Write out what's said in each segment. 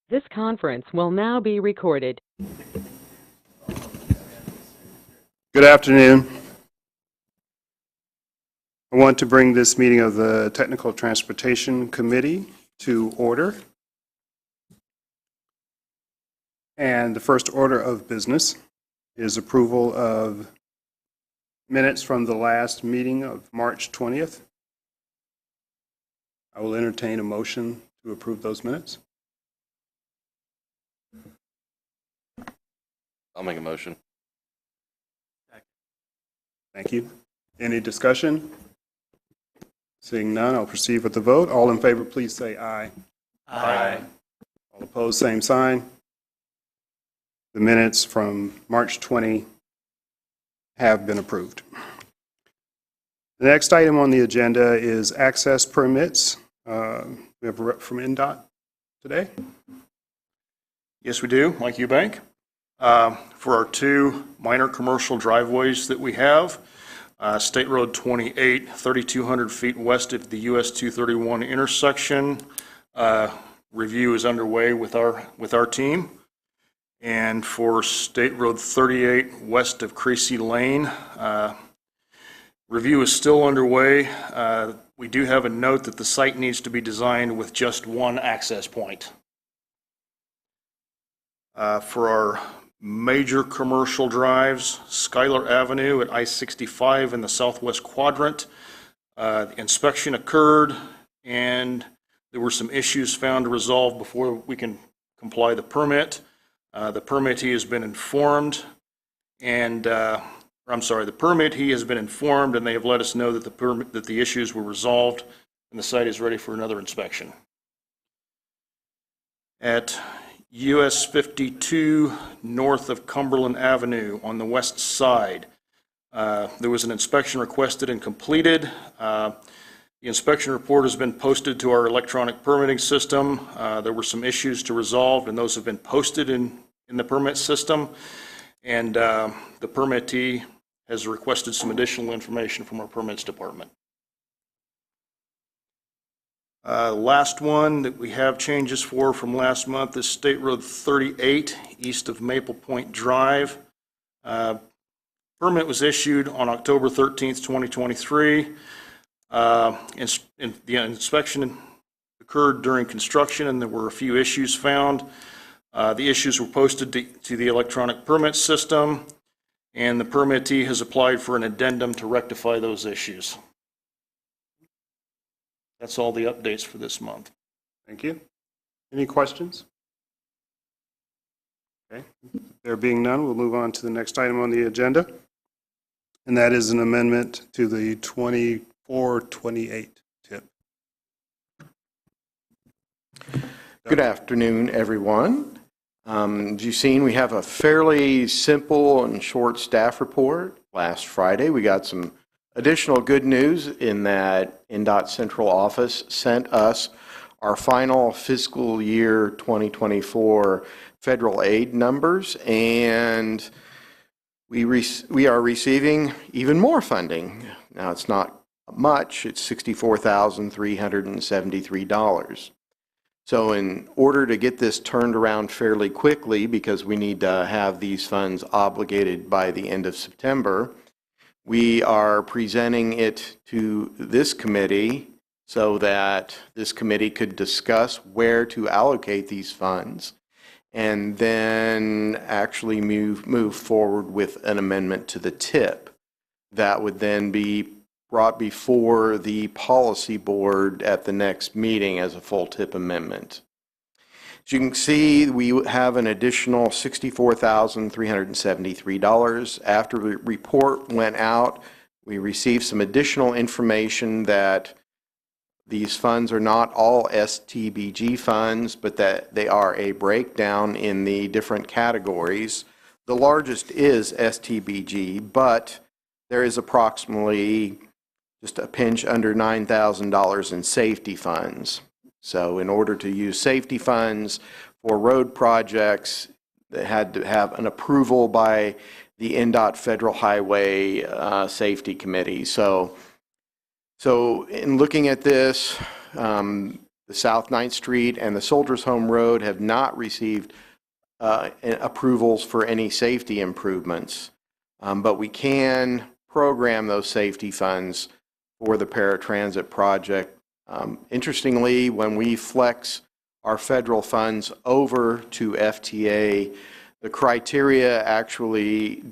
This conference will now be recorded. Good afternoon. I want to bring this meeting of the Technical Transportation Committee to order. And the first order of business is approval of minutes from the last meeting of March 20th. I will entertain a motion to approve those minutes. I'll make a motion. Thank you. Any discussion? Seeing none, I'll proceed with the vote. All in favor, please say aye. Aye. All opposed, same sign. The minutes from March 20 have been approved. The next item on the agenda is access permits. We have a rep from NDOT today. Yes, we do, Mike Eubank. For our two minor commercial driveways that we have, State Road 28, 3,200 feet west of the US 231 intersection. Review is underway with our team. And for State Road 38 west of Creasy Lane, review is still underway. We do have a note that the site needs to be designed with just one access point. For our major commercial drives, Schuyler Avenue at I-65 in the southwest quadrant, the inspection occurred and there were some issues found to resolve before we can comply the permit. The permittee has been informed and the permittee has been informed and they have let us know that the issues were resolved and the site is ready for another inspection. At US 52 north of Cumberland Avenue on the west side, there was an inspection requested and completed. The inspection report has been posted to our electronic permitting system. There were some issues to resolve and those have been posted in the permit system. And the permittee has requested some additional information from our permits department. Last one that we have changes for from last month is State Road 38 east of Maple Point Drive. Permit was issued on October 13th, 2023. The inspection occurred during construction and there were a few issues found. The issues were posted to the electronic permit system and the permittee has applied for an addendum to rectify those issues. That's all the updates for this month. Thank you. Any questions? Okay. There being none, we'll move on to the next item on the agenda. And that is an amendment to the 2428 tip. Good afternoon, everyone. As you've seen, we have a fairly simple and short staff report. Last Friday, we got some additional good news in that NDOT Central Office sent us our final fiscal year 2024 federal aid numbers, and we are receiving even more funding. Now, it's not much. It's $64,373. So in order to get this turned around fairly quickly, because we need to have these funds obligated by the end of September, we are presenting it to this committee so that this committee could discuss where to allocate these funds and then actually move forward with an amendment to the TIP that would then be brought before the policy board at the next meeting as a full TIP amendment. As you can see, we have an additional $64,373. After the report went out, we received some additional information that these funds are not all STBG funds, but that they are a breakdown in the different categories. The largest is STBG, but there is approximately just a pinch under $9,000 in safety funds. So in order to use safety funds for road projects, they had to have an approval by the NDOT Federal Highway Safety Committee. So in looking at this, The South 9th Street and the Soldiers Home Road have not received approvals for any safety improvements, but we can program those safety funds for the paratransit project. Interestingly, when we flex our federal funds over to FTA, the criteria actually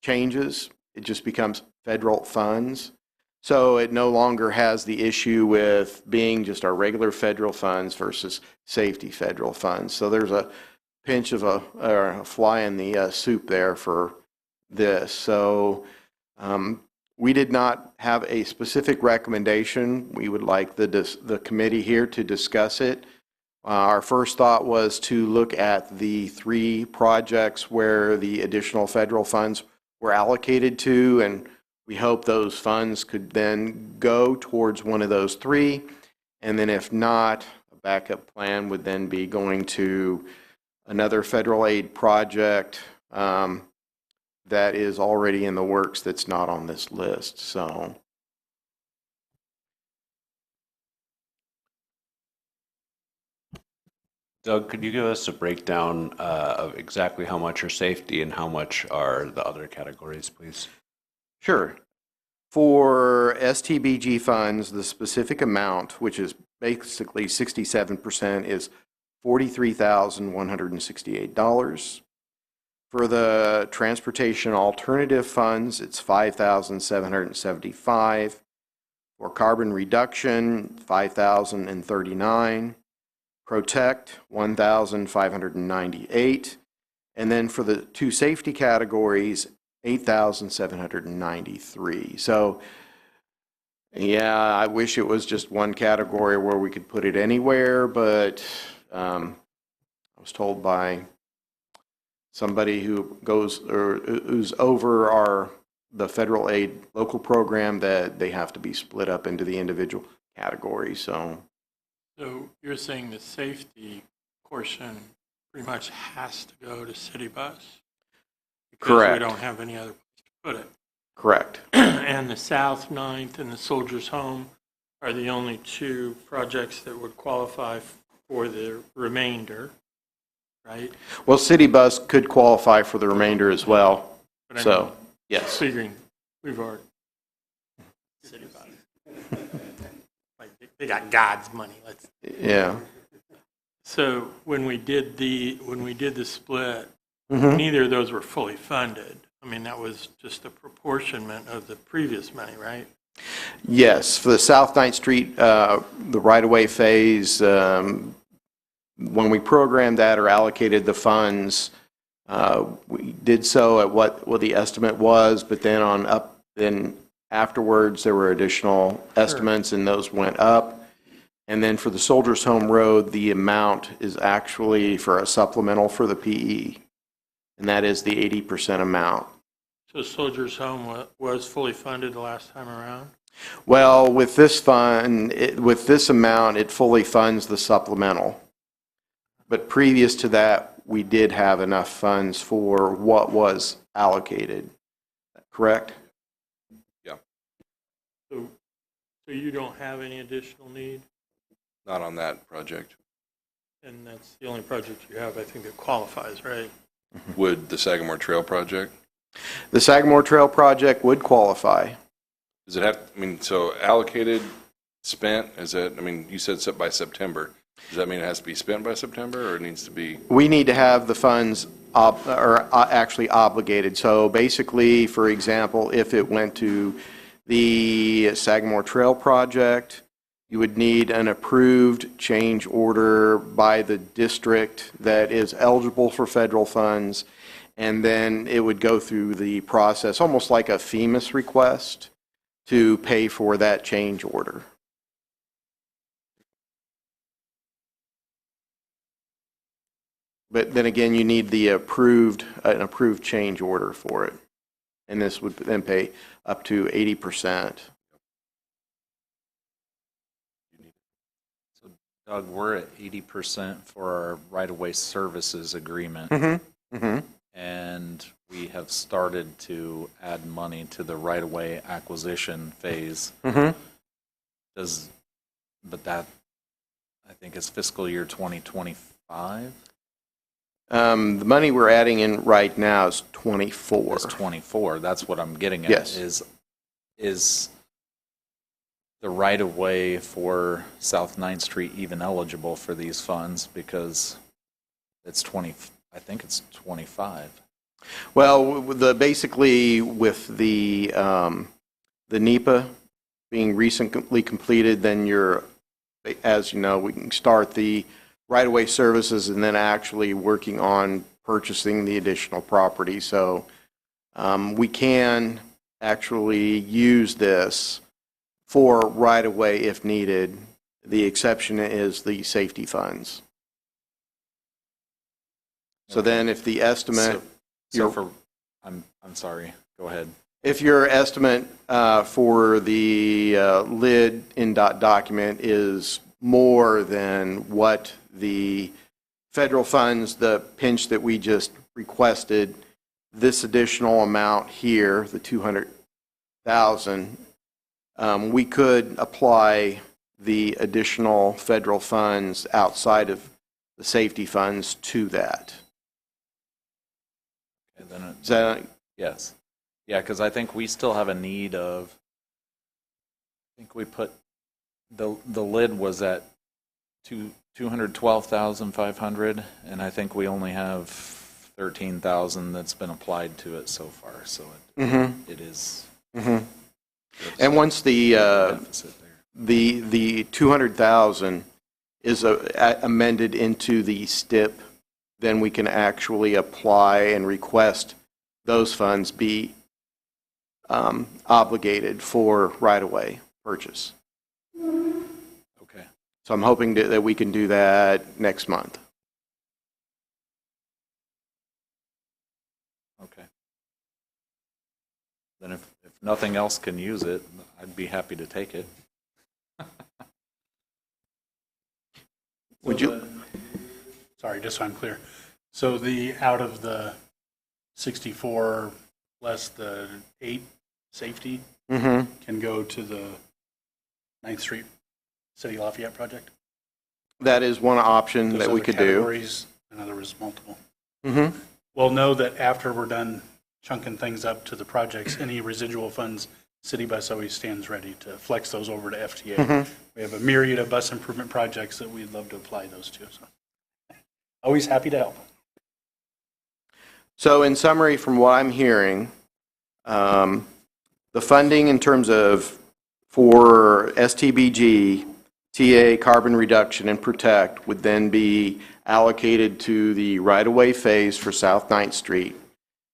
changes. It just becomes federal funds. So it no longer has the issue with being just our regular federal funds versus safety federal funds. So there's a pinch of a fly in the soup there for this. So we did not have a specific recommendation. We would like the committee here to discuss it. Our first thought was to look at the 3 projects where the additional federal funds were allocated to, and we hope those funds could then go towards one of those 3. And then if not, a backup plan would then be going to another federal aid project that is already in the works that's not on this list. So Doug, could you give us a breakdown of exactly how much are safety and how much are the other categories, please? sure. For STBG funds, the specific amount, which is basically 67%, is $43,168. For the transportation alternative funds, it's $5,775. For carbon reduction, $5,039. Protect, $1,598. And then for the 2 safety categories, $8,793. So, yeah, I wish it was just one category where we could put it anywhere, but I was told by somebody who goes or who's over the federal aid local program that they have to be split up into the individual categories. So you're saying the safety portion pretty much has to go to city bus? Because correct. we don't have any other place to put it. Correct. And the South 9th and the Soldiers Home are the only 2 projects that would qualify for the remainder, right? Well, city bus could qualify for the remainder as well. But I So, mean, yes. figuring we've already city bus. Like they got God's money. Yeah. So when we did the split, Mhm. neither of those were fully funded. I mean, that was just a proportionment of the previous money, right? Yes, for the South 9th Street, the right-of-way phase, when we programmed that or allocated the funds, we did so at what the estimate was, but then afterwards there were additional estimates and those went up. And then for the Soldiers Home Road, the amount is actually for a supplemental for the PE, and that is the 80% amount. So Soldiers Home was fully funded the last time around? Well, with this fund, with this amount, it fully funds the supplemental. But previous to that, we did have enough funds for what was allocated. Correct? So you don't have any additional need? Not on that project. And that's the only project you have, I think, that qualifies, right? Would the Sagamore Trail project? The Sagamore Trail project would qualify. Does it have, I mean, so allocated, spent, is it, I mean, you said by September. Does that mean it has to be spent by September or it needs to be? We need to have the funds actually obligated. So basically, for example, if it went to the Sagamore Trail project, you would need an approved change order by the district that is eligible for federal funds, and then it would go through the process, almost like a FEMA's request, to pay for that change order. But then again, you need the an approved change order for it. And this would then pay up to 80%. So Doug, we're at 80% for our right-of-way services agreement. Mm-hmm. Mm-hmm. And we have started to add money to the right-of-way acquisition phase. Mm-hmm. But that I think it's fiscal year 2025. The money we're adding in right now is 24. It's 24. That's what I'm getting at. Yes. Is the right-of-way for South 9th Street even eligible for these funds? Because it's 20, I think it's 25. Well, basically with the NEPA being recently completed, then as you know, we can start the right-of-way services and then actually working on purchasing the additional property. So we can actually use this for right-of-way if needed. The exception is the safety funds. So then if the estimate, I'm sorry, go ahead. if your estimate for the lid in document is more than what the federal funds, the pinch that we just requested, this additional amount here, the 200,000, we could apply the additional federal funds outside of the safety funds to that. And then Is that, yes. Yeah, because I think we still have a need of, I think we put, the lid was at 212,500, and I think we only have 13,000 that's been applied to it so far, so it is. and once the deficit there. the 200,000 is amended into the STIP, then we can actually apply and request those funds be obligated for right-of-way purchase. Okay. So I'm hoping that we can do that next month. Okay. Then if nothing else can use it, I'd be happy to take it. Would you? Sorry, just so I'm clear. So out of the 64 less the 8 safety can go to the 9th Street City Lafayette project? That is one option Those that are we the could do. categories, in other words, multiple. We'll know that after we're done chunking things up to the projects, any residual funds, City Bus always stands ready to flex those over to FTA. We have a myriad of bus improvement projects that we'd love to apply those to. So always happy to help. So in summary, from what I'm hearing, the funding in terms of for STBG, TA, carbon reduction, and protect would then be allocated to the right-of-way phase for South 9th Street,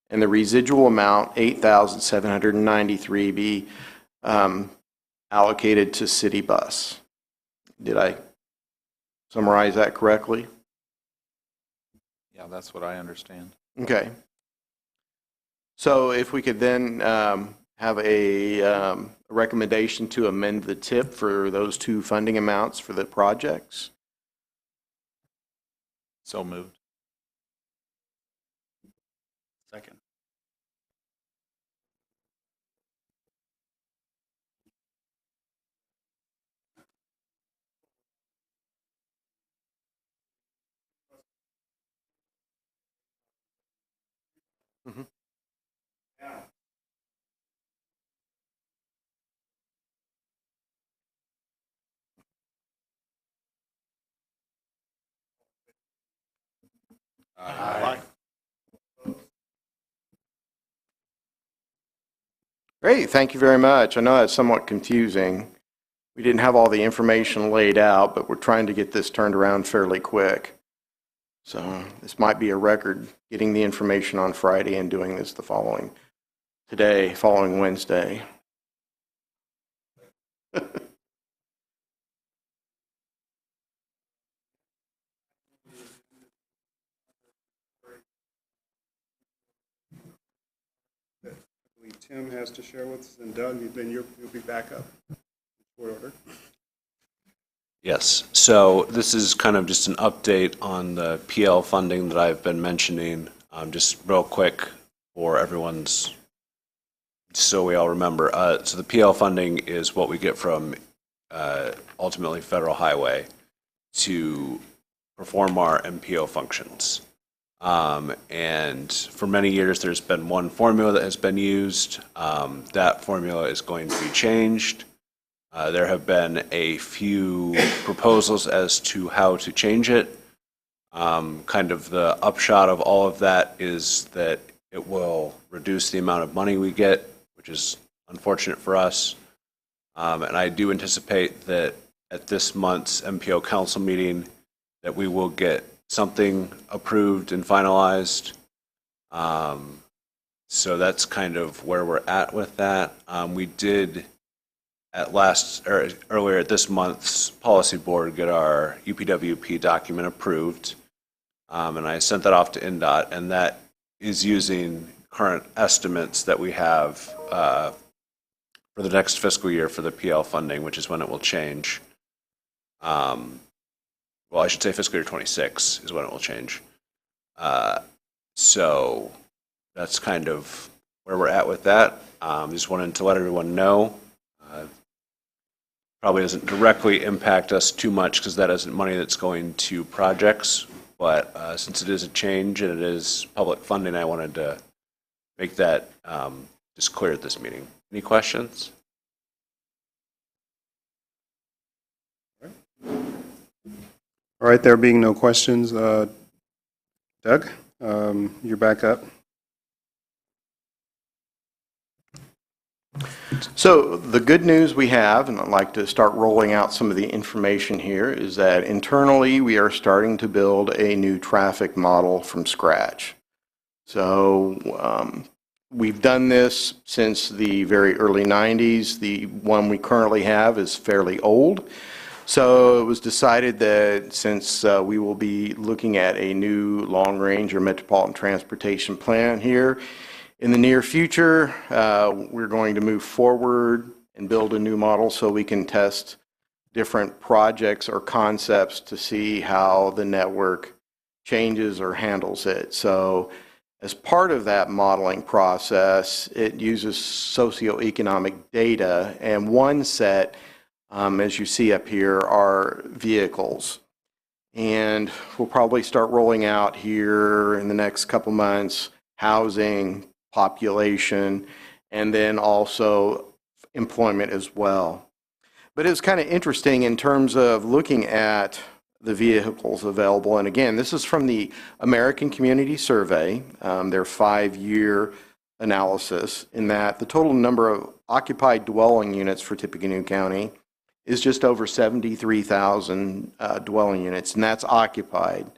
and the residual amount, $8,793, be allocated to City Bus. Did I summarize that correctly? Yeah, that's what I understand. Okay. So if we could then have a recommendation to amend the TIP for those two funding amounts for the projects. So moved. Second. Aye. Great, thank you very much. I know that's somewhat confusing. We didn't have all the information laid out, but we're trying to get this turned around fairly quick. So this might be a record, getting the information on Friday and doing this following Wednesday. Tim has to share with us, and Doug, then you'll be back up. Court order. Yes, so this is kind of just an update on the PL funding that I've been mentioning. Just real quick for everyone's, so we all remember. So the PL funding is what we get from ultimately Federal Highway. to perform our MPO functions. And for many years, there's been one formula that has been used. That formula is going to be changed. There have been a few proposals as to how to change it. Kind of the upshot of all of that is that it will reduce the amount of money we get, which is unfortunate for us. And I do anticipate that at this month's MPO council meeting that we will get something approved and finalized. So that's kind of where we're at with that. We did earlier at this month's policy board get our UPWP document approved. And I sent that off to NDOT, and that is using current estimates that we have for the next fiscal year for the PL funding, which is when it will change. Well, I should say fiscal year 26 is when it will change. So that's kind of where we're at with that. Just wanted to let everyone know. Probably doesn't directly impact us too much because that isn't money that's going to projects. But since it is a change and it is public funding, I wanted to make that just clear at this meeting. Any questions? All right, there being no questions, Doug, you're back up. So the good news we have, and I'd like to start rolling out some of the information here, is that internally we are starting to build a new traffic model from scratch. So we've done this since the very early 90s. The one we currently have is fairly old. So it was decided that since we will be looking at a new long-range or metropolitan transportation plan here, in the near future, we're going to move forward and build a new model so we can test different projects or concepts to see how the network changes or handles it. So as part of that modeling process, it uses socioeconomic data, and one set, as you see up here, are vehicles. And we'll probably start rolling out here in the next couple months housing, population, and then also employment as well. But it was kind of interesting in terms of looking at the vehicles available. And again, this is from the American Community Survey, their 5-year analysis, in that the total number of occupied dwelling units for Tippecanoe County is just over 73,000 dwelling units, and that's occupied.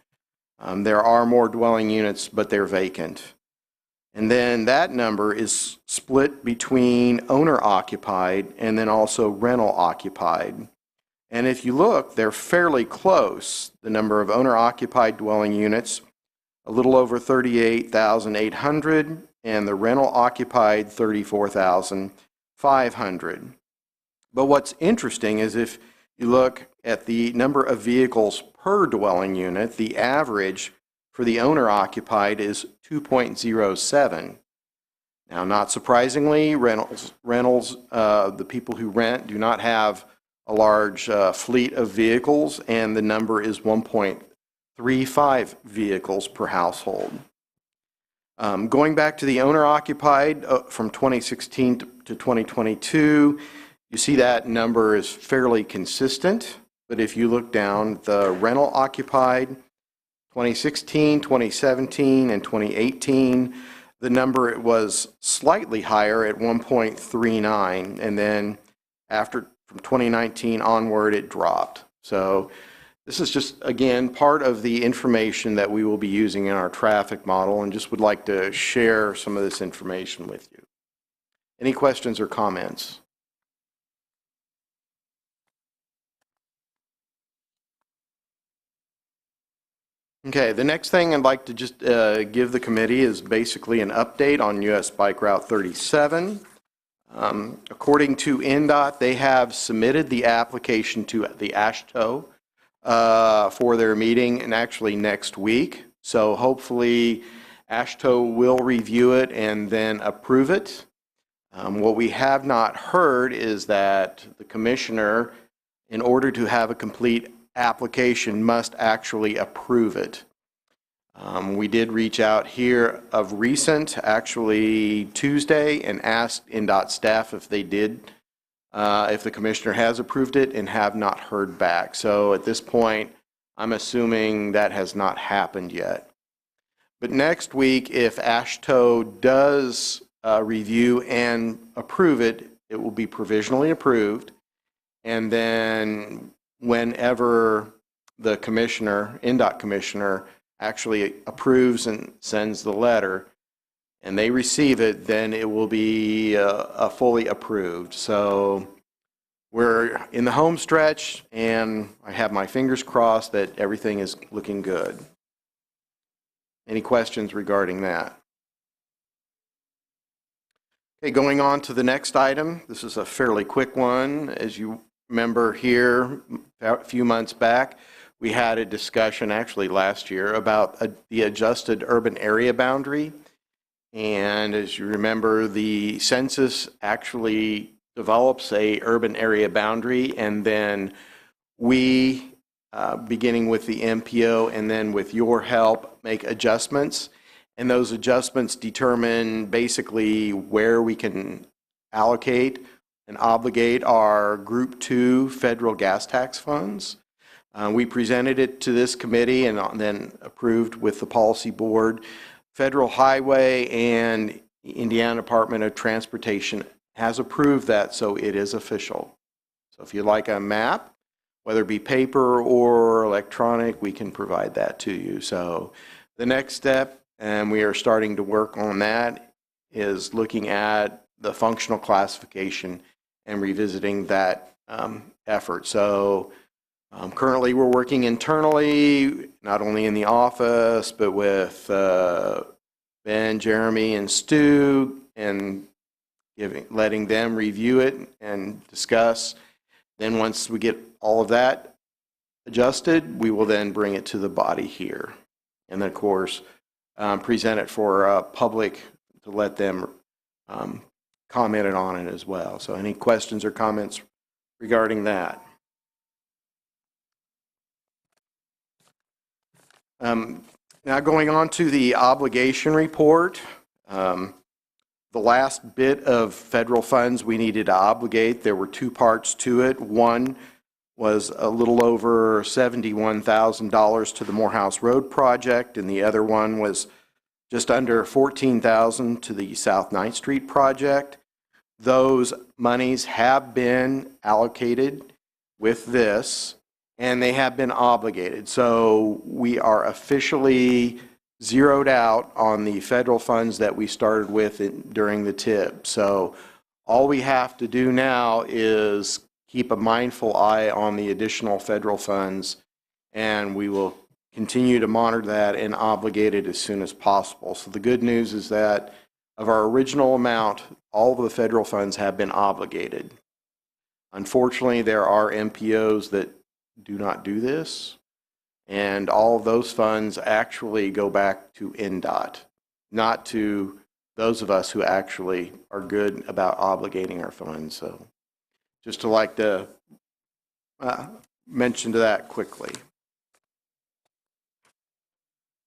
There are more dwelling units, but they're vacant. And then that number is split between owner-occupied and then also rental-occupied. And if you look, they're fairly close. The number of owner-occupied dwelling units, a little over 38,800, and the rental-occupied 34,500. But what's interesting is if you look at the number of vehicles per dwelling unit, the average for the owner-occupied is 2.07. Now, not surprisingly, rentals, the people who rent do not have a large fleet of vehicles, and the number is 1.35 vehicles per household. Going back to the owner-occupied from 2016 to 2022, you see that number is fairly consistent, but if you look down, the rental-occupied, 2016, 2017, and 2018, the number was slightly higher at 1.39, and then from 2019 onward, it dropped. So this is just, again, part of the information that we will be using in our traffic model, and just would like to share some of this information with you. Any questions or comments? Okay, the next thing I'd like to just give the committee is basically an update on US Bike Route 37. According to NDOT, they have submitted the application to the AASHTO for their meeting, and actually next week. So hopefully AASHTO will review it and then approve it. What we have not heard is that the commissioner, in order to have a complete application must actually approve it. We did reach out here of recent, actually Tuesday, and asked NDOT staff if they did, if the commissioner has approved it, and have not heard back. So at this point, I'm assuming that has not happened yet. But next week, if AASHTO does review and approve it, it will be provisionally approved. And then whenever the commissioner, NDOT commissioner, actually approves and sends the letter, and they receive it, then it will be fully approved. So we're in the home stretch, and I have my fingers crossed that everything is looking good. Any questions regarding that? Okay, going on to the next item. This is a fairly quick one. As you remember here, a few months back, we had a discussion, actually last year, about the adjusted urban area boundary. And as you remember, the census actually develops a urban area boundary, and then we, beginning with the MPO and then with your help, make adjustments. And those adjustments determine basically where we can allocate and obligate our Group 2 federal gas tax funds. We presented it to this committee and then approved with the policy board. Federal Highway and Indiana Department of Transportation has approved that, so it is official. So if you like a map, whether it be paper or electronic, we can provide that to you. So the next step, and we are starting to work on that, is looking at the functional classification and revisiting that effort. So currently we're working internally, not only in the office, but with Ben, Jeremy, and Stu, and letting them review it and discuss. Then once we get all of that adjusted, we will then bring it to the body here. And then, of course, present it for public to let them comment on it as well. So any questions or comments regarding that? Now going on to the obligation report. The last bit of federal funds we needed to obligate, there were two parts to it. One was a little over $71,000 to the Morehouse Road project, and the other one was just under $14,000 to the South 9th Street project. Those monies have been allocated with this, and they have been obligated. So we are officially zeroed out on the federal funds that we started with during the TIP. So all we have to do now is keep a mindful eye on the additional federal funds, and we will continue to monitor that and obligate it as soon as possible. So the good news is that of our original amount, all of the federal funds have been obligated. Unfortunately, there are MPOs that do not do this, and all of those funds actually go back to NDOT, not to those of us who actually are good about obligating our funds. So just to like to mention to that quickly. If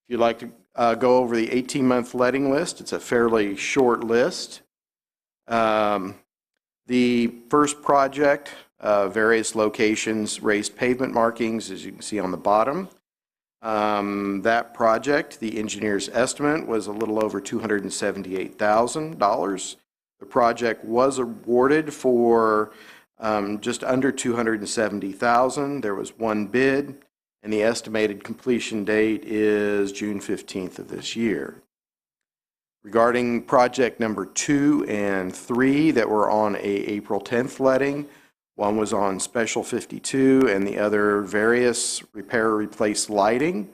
you'd like to go over the 18-month letting list, it's a fairly short list. The first project, various locations, raised pavement markings, as you can see on the bottom. That project, the engineer's estimate was a little over $278,000. The project was awarded for just under $270,000. There was one bid, and the estimated completion date is June 15th of this year. Regarding project number 2 and 3 that were on a April 10th letting, one was on Special 52 and the other various repair or replace lighting.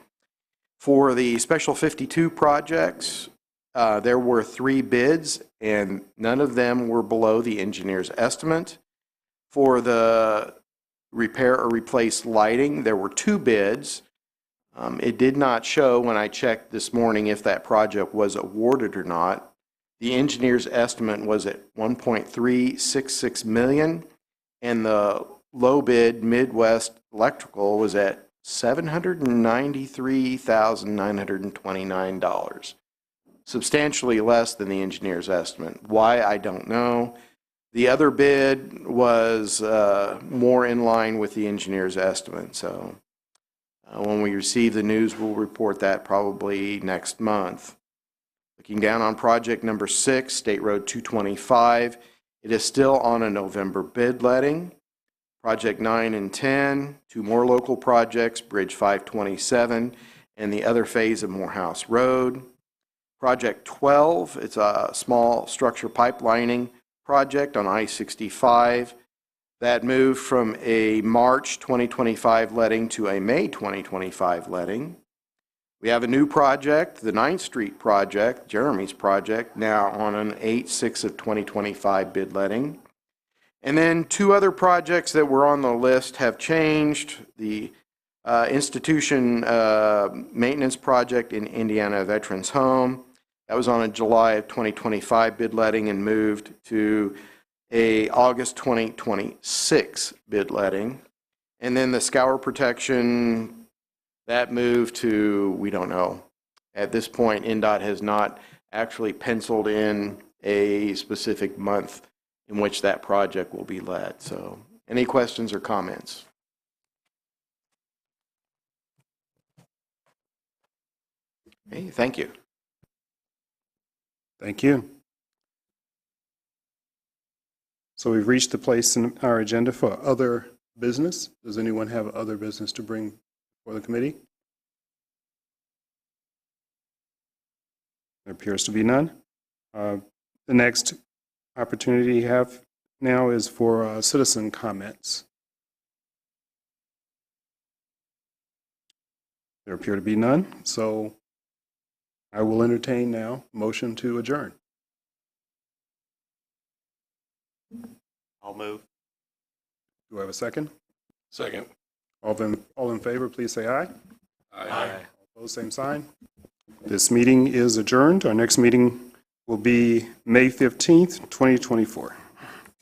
For the Special 52 projects, there were 3 bids, and none of them were below the engineer's estimate. For the repair or replace lighting, there were 2 bids. It did not show when I checked this morning if that project was awarded or not. The engineer's estimate was at $1.366 million, and the low bid, Midwest Electrical, was at $793,929, substantially less than the engineer's estimate. Why, I don't know. The other bid was more in line with the engineer's estimate, so when we receive the news, we'll report that probably next month. Looking down on project number 6, State Road 225, it is still on a November bid letting. Project 9 and 10, 2 more local projects, Bridge 527 and the other phase of Morehouse Road. Project 12, it's a small structure pipelining project on I-65. That moved from a March 2025 letting to a May 2025 letting. We have a new project, the 9th Street project, Jeremy's project, now on an 8/6 of 2025 bid letting. And then 2 other projects that were on the list have changed. The institution maintenance project in Indiana Veterans Home, that was on a July of 2025 bid letting and moved to a August 2026 bid letting. And then the scour protection, that moved to, we don't know. At this point, NDOT has not actually penciled in a specific month in which that project will be led. So, any questions or comments? Okay, thank you. Thank you. So we've reached the place in our agenda for other business. Does anyone have other business to bring for the committee? There appears to be none. The next opportunity you have now is for citizen comments. There appear to be none, so I will entertain now motion to adjourn. I'll move. Do I have a second? Second. All in favor, please say aye. Aye. All opposed, same sign. This meeting is adjourned. Our next meeting will be May 15th, 2024.